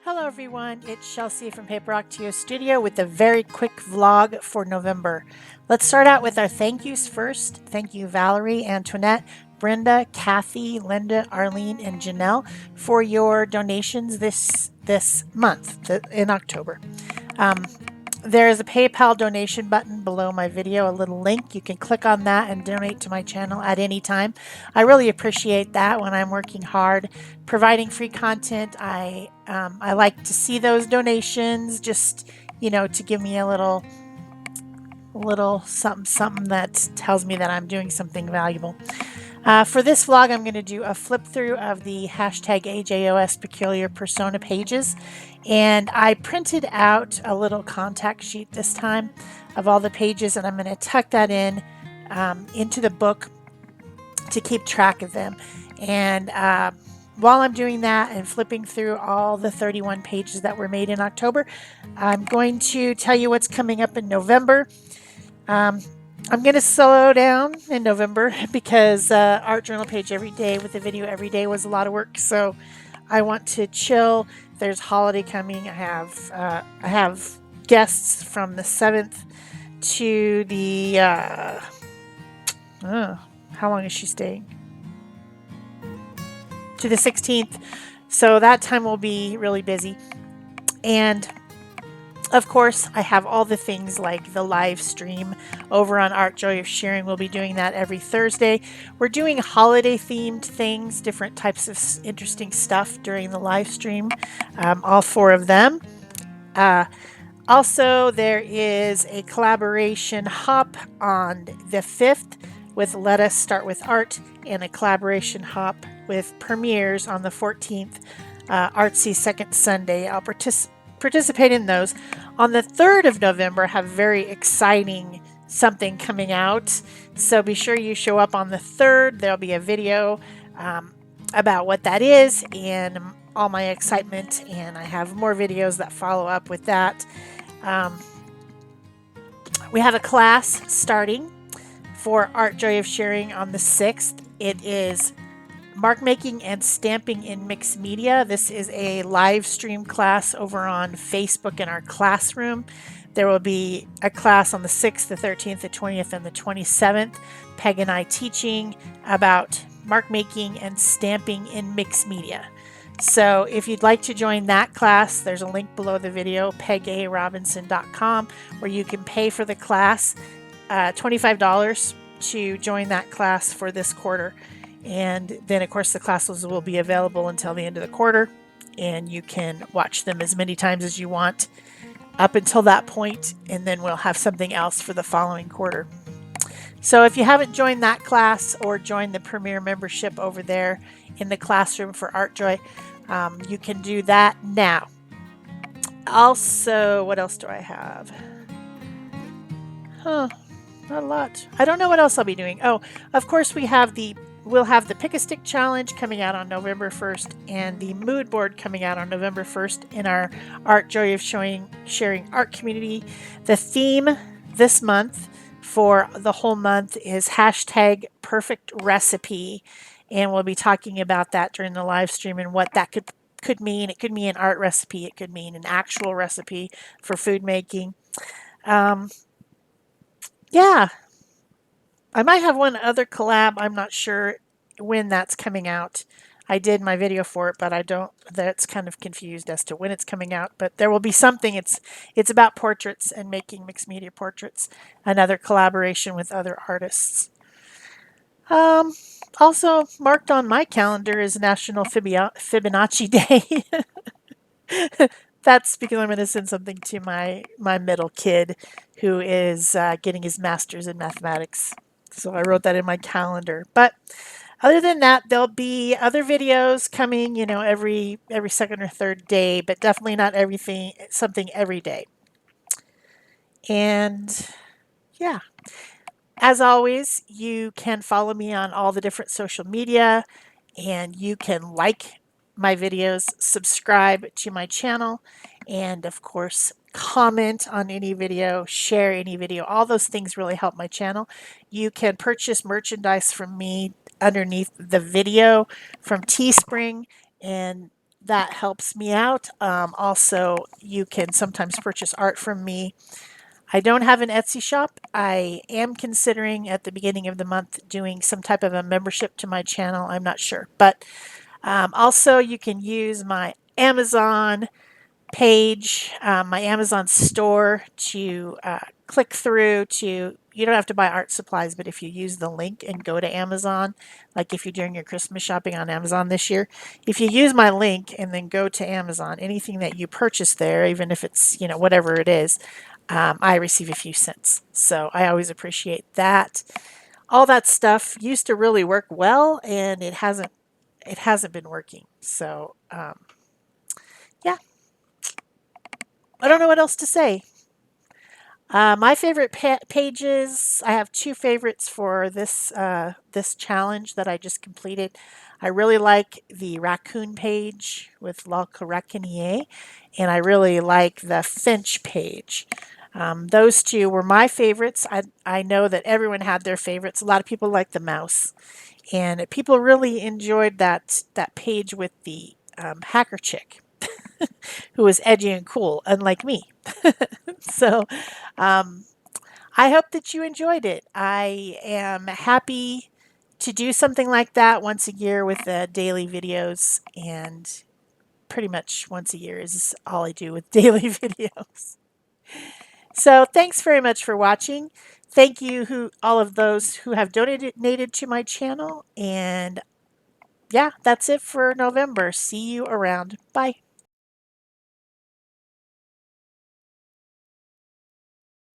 Hello everyone, it's Shel C from PaperOcotilloStudio with a very quick vlog for November. Let's start out with our thank yous first. Thank you Valerie, Antoinette, Brenda, Kathy, Linda, Arlene, and Janelle for your donations this month in October. Um, there is a PayPal donation button below my video, a little link. You can click on that and donate to my channel at any time. I really appreciate that when I'm working hard providing free content. I like to see those donations, just to give me a little something that tells me that I'm doing something valuable. For this vlog, I'm going to do a flip through of the hashtag AJOS peculiar persona pages. And I printed out a little contact sheet this time of all the pages, and I'm going to tuck that into the book to keep track of them. And while I'm doing that and flipping through all the 31 pages that were made in October, I'm going to tell you what's coming up in November. I'm going to slow down in November because art journal page every day with a video every day was a lot of work. So I want to chill. There's holiday coming. I have guests from the 7th to the how long is she staying? To the 16th. So that time will be really busy. And of course, I have all the things like the live stream over on Art Joy of Sharing. We'll be doing that every Thursday. We're doing holiday themed things, different types of interesting stuff during the live stream, all four of them. Also, there is a collaboration hop on the 5th with Let Us Start with Art, and a collaboration hop with premieres on the 14th, Artsy Second Sunday. I'll participate in those. On the 3rd of November, have very exciting something coming out. So be sure you show up on the 3rd. There'll be a video about what that is and all my excitement. And I have more videos that follow up with that. We have a class starting for Art Joy of Sharing on the 6th. It is mark making and stamping in mixed media. This is a live stream class over on Facebook in our classroom. There will be a class on the 6th, the 13th, the 20th, and the 27th. Peg and I teaching about mark making and stamping in mixed media. So if you'd like to join that class, there's a link below the video, pegarobinson.com, where you can pay for the class, $25 to join that class for this quarter. And then, of course, the classes will be available until the end of the quarter, and you can watch them as many times as you want up until that point, and then we'll have something else for the following quarter. So if you haven't joined that class or joined the Premier membership over there in the classroom for Art Joy, you can do that now. Also, what else do I have? Not a lot. I don't know what else I'll be doing. Oh, of course, we'll have the Pick a Stick Challenge coming out on November 1st and the Mood Board coming out on November 1st in our Art Joy of Sharing Art community. The theme this month for the whole month is hashtag perfect recipe, and we'll be talking about that during the live stream and what that could mean. It could mean an art recipe. It could mean an actual recipe for food making. Yeah, I might have one other collab. I'm not sure when that's coming out. I did my video for it, but I don't. That's kind of confused as to when it's coming out. But there will be something. It's about portraits and making mixed media portraits. Another collaboration with other artists. Also marked on my calendar is National Fibonacci Day. That's because I'm going to send something to my middle kid who is getting his master's in mathematics. So I wrote that in my calendar. But other than that, there'll be other videos coming, every second or third day, but definitely not something every day. And yeah, as always, you can follow me on all the different social media, and you can like my videos, subscribe to my channel, and of course, comment on any video, share any video. All those things really help my channel. You can purchase merchandise from me underneath the video from Teespring, and that helps me out. Also, you can sometimes purchase art from me. I don't have an Etsy shop. I am considering at the beginning of the month doing some type of a membership to my channel. I'm not sure. But also, you can use my Amazon page, my Amazon store to click through to. You don't have to buy art supplies, but if you use the link and go to Amazon, like if you're doing your Christmas shopping on Amazon this year, if you use my link and then go to Amazon, anything that you purchase there, even if it's, whatever it is, I receive a few cents. So I always appreciate that. All that stuff used to really work well, and it hasn't been working. So yeah, I don't know what else to say. My favorite pages. I have two favorites for this challenge that I just completed. I really like the raccoon page with La Caracanier, and I really like the finch page. Those two were my favorites. I know that everyone had their favorites. A lot of people like the mouse, and people really enjoyed that page with the hacker chick who was edgy and cool, unlike me. So um, I hope that you enjoyed it. I am happy to do something like that once a year with the daily videos, and pretty much once a year is all I do with daily videos. So thanks very much for watching. Thank you all of those who have donated to my channel, and yeah, that's it for November. See you around. Bye.